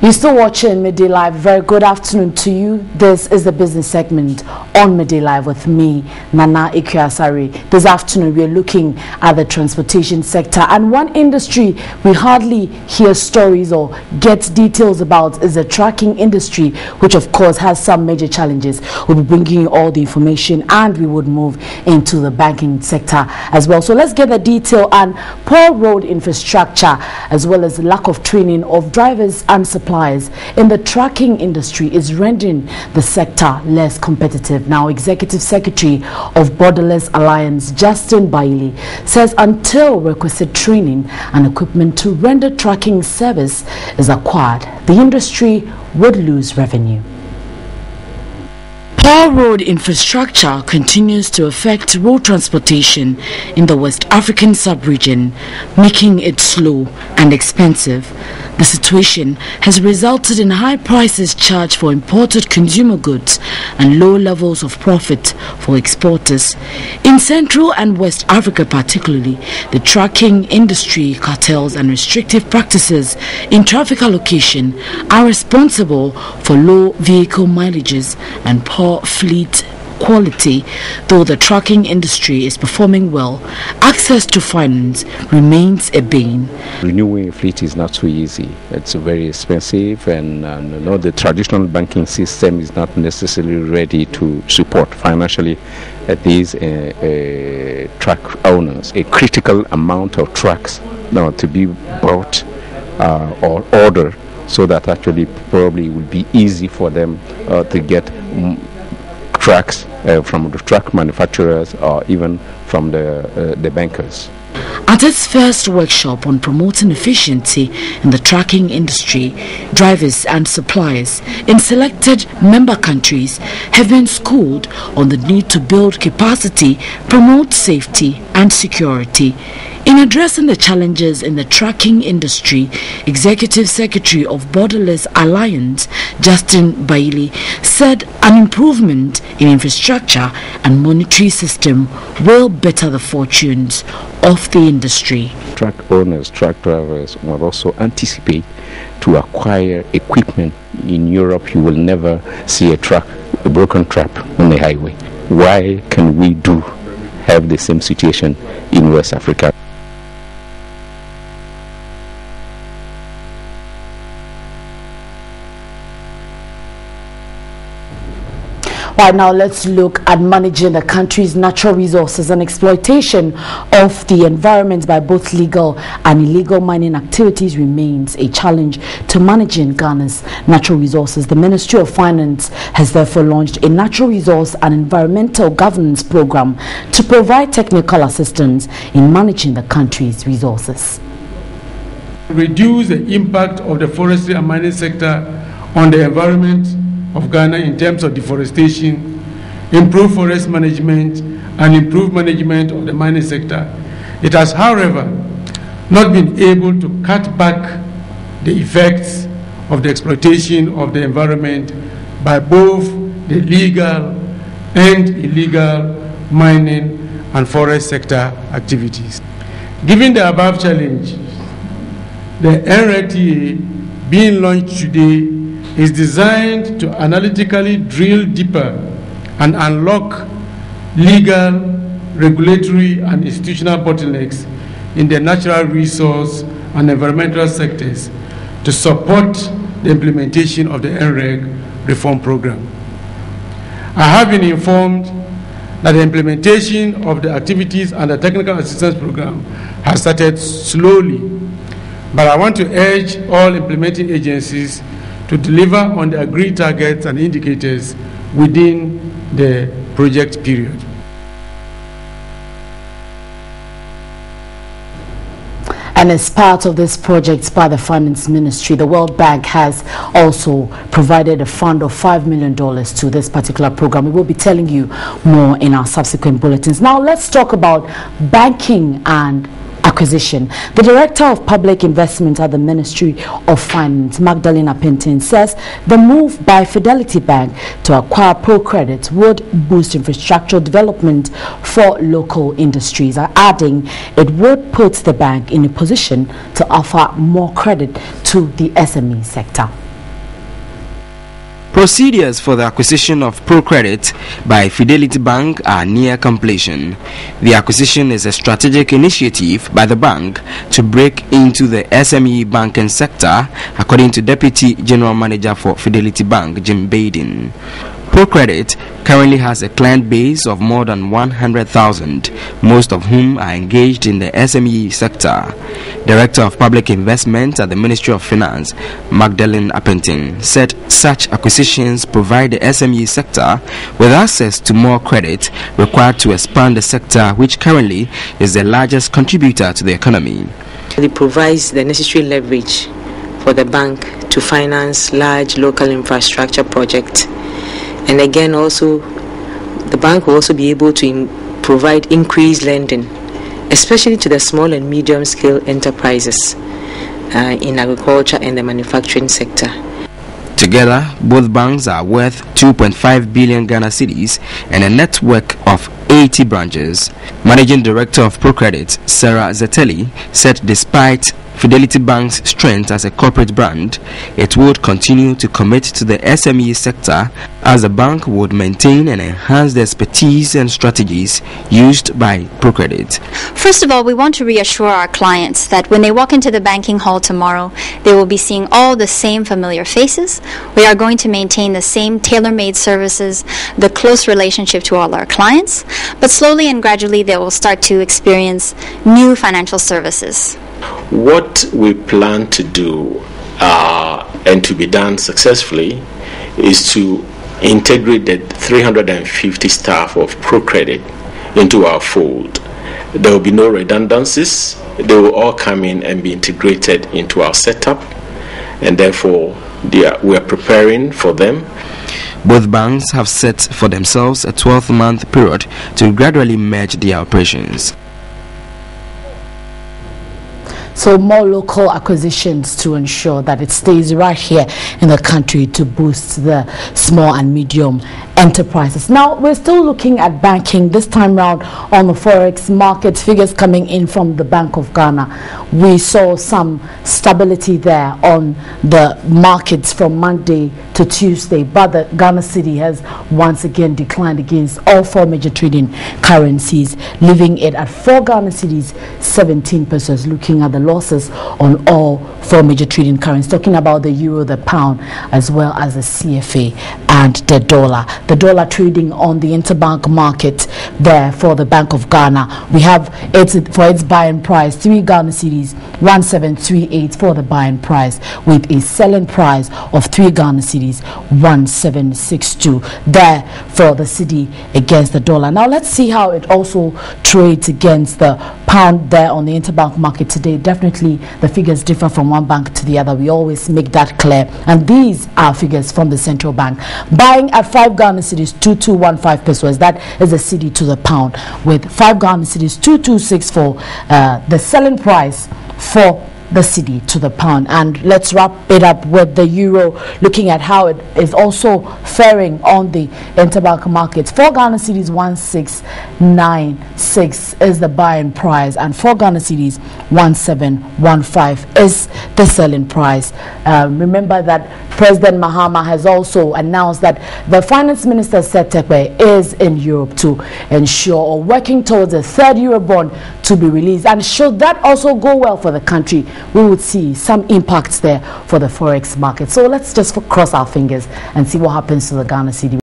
You're still watching Midday Live. Very good afternoon to you. This is the business segment on Midday Live with me, Nana Ikiasari. This afternoon, we are looking at the transportation sector, and one industry we hardly hear stories or get details about is the trucking industry, which of course has some major challenges. We'll be bringing you all the information, and we would move into the banking sector as well. So let's get the detail on poor road infrastructure, as well as the lack of training of drivers and suppliers in the trucking industry is rendering the sector less competitive. Now, Executive Secretary of Borderless Alliance, Justin Bailey, says until requisite training and equipment to render trucking service is acquired, the industry would lose revenue. Poor road infrastructure continues to affect road transportation in the West African sub-region, making it slow and expensive. The situation has resulted in high prices charged for imported consumer goods and low levels of profit for exporters. In Central and West Africa particularly, the trucking industry cartels and restrictive practices in traffic allocation are responsible for low vehicle mileages and poor fleet quality. Though the trucking industry is performing well, access to finance remains a bane. Renewing a fleet is not so easy. It's very expensive, and the traditional banking system is not necessarily ready to support financially these truck owners. A critical amount of trucks now to be bought or ordered, so that actually probably it will be easy for them to get trucks from the truck manufacturers or even from the bankers. At its first workshop on promoting efficiency in the trucking industry, drivers and suppliers in selected member countries have been schooled on the need to build capacity, promote safety and security. In addressing the challenges in the trucking industry, Executive Secretary of Borderless Alliance, Justin Bailey, said an improvement in infrastructure and monetary system will better the fortunes of the industry. Truck owners, truck drivers will also anticipate to acquire equipment. In Europe, you will never see a broken trap on the highway. Why can we have the same situation in West Africa? Right now, let's look at managing the country's natural resources and exploitation of the environment by both legal and illegal mining activities remains a challenge to managing Ghana's natural resources. The Ministry of Finance has therefore launched a natural resource and environmental governance program to provide technical assistance in managing the country's resources. Reduce the impact of the forestry and mining sector on the environment of Ghana in terms of deforestation, improve forest management, and improve management of the mining sector. It has, however, not been able to cut back the effects of the exploitation of the environment by both the legal and illegal mining and forest sector activities. Given the above challenge, the NRTA being launched today is designed to analytically drill deeper and unlock legal, regulatory, and institutional bottlenecks in the natural resource and environmental sectors to support the implementation of the NREG reform program. I have been informed that the implementation of the activities and the technical assistance program has started slowly, but I want to urge all implementing agencies to deliver on the agreed targets and indicators within the project period. And as part of this project by the Finance Ministry, the World Bank has also provided a fund of $5 million to this particular program. We will be telling you more in our subsequent bulletins. Now let's talk about banking and acquisition. The Director of Public Investment at the Ministry of Finance, Magdalena Pintin, says the move by Fidelity Bank to acquire ProCredit would boost infrastructure development for local industries, adding it would put the bank in a position to offer more credit to the SME sector. Procedures for the acquisition of ProCredit by Fidelity Bank are near completion. The acquisition is a strategic initiative by the bank to break into the SME banking sector, according to Deputy General Manager for Fidelity Bank, Jim Baden. ProCredit currently has a client base of more than 100,000, most of whom are engaged in the SME sector. Director of Public Investment at the Ministry of Finance, Magdalene Appenting, said such acquisitions provide the SME sector with access to more credit required to expand the sector, which currently is the largest contributor to the economy. It provides the necessary leverage for the bank to finance large local infrastructure projects. And again, also, the bank will also be able to provide increased lending, especially to the small and medium-scale enterprises in agriculture and the manufacturing sector. Together, both banks are worth 2.5 billion Ghana cedis and a network of 80 branches. Managing Director of ProCredit, Sarah Zeteli, said despite Fidelity Bank's strength as a corporate brand, it would continue to commit to the SME sector as the bank would maintain and enhance the expertise and strategies used by ProCredit. First of all, we want to reassure our clients that when they walk into the banking hall tomorrow, they will be seeing all the same familiar faces. We are going to maintain the same tailor-made services, the close relationship to all our clients, but slowly and gradually they will start to experience new financial services. What we plan to do and to be done successfully is to integrate the 350 staff of ProCredit into our fold. There will be no redundancies. They will all come in and be integrated into our setup, and therefore we are preparing for them. Both banks have set for themselves a 12-month period to gradually merge their operations. So more local acquisitions to ensure that it stays right here in the country to boost the small and medium enterprises. Now, we're still looking at banking, this time round on the forex market. Figures coming in from the Bank of Ghana. We saw some stability there on the markets from Monday to Tuesday, but the Ghana cedi has once again declined against all four major trading currencies, leaving it at 4 Ghana cedis 17 pesos. Looking at the losses on all four major trading currencies, talking about the euro, the pound, as well as the CFA and the dollar. The dollar trading on the interbank market there for the Bank of Ghana. We have it for its buying price 3 Ghana cedis 1738 for the buying price, with a selling price of 3 Ghana cedis 1762 there for the cedi against the dollar. Now let's see how it also trades against the pound there on the interbank market today. Definitely the figures differ from one bank to the other. We always make that clear, and these are figures from the central bank. Buying at 5 Ghana cedis 2215 pesos, that is the cedi to the pound, with 5 Ghana cedis 2264 the selling price for the cedi to the pound. And let's wrap it up with the euro, looking at how it is also faring on the interbank markets. 4 Ghana cedis 1696 is the buying price, and 4 Ghana cedis 1715 is the selling price. Remember that President Mahama has also announced that the Finance Minister Setekwe is in Europe to ensure or working towards a third Eurobond to be released. And should that also go well for the country, we would see some impacts there for the forex market. So let's just cross our fingers and see what happens to the Ghana cedi.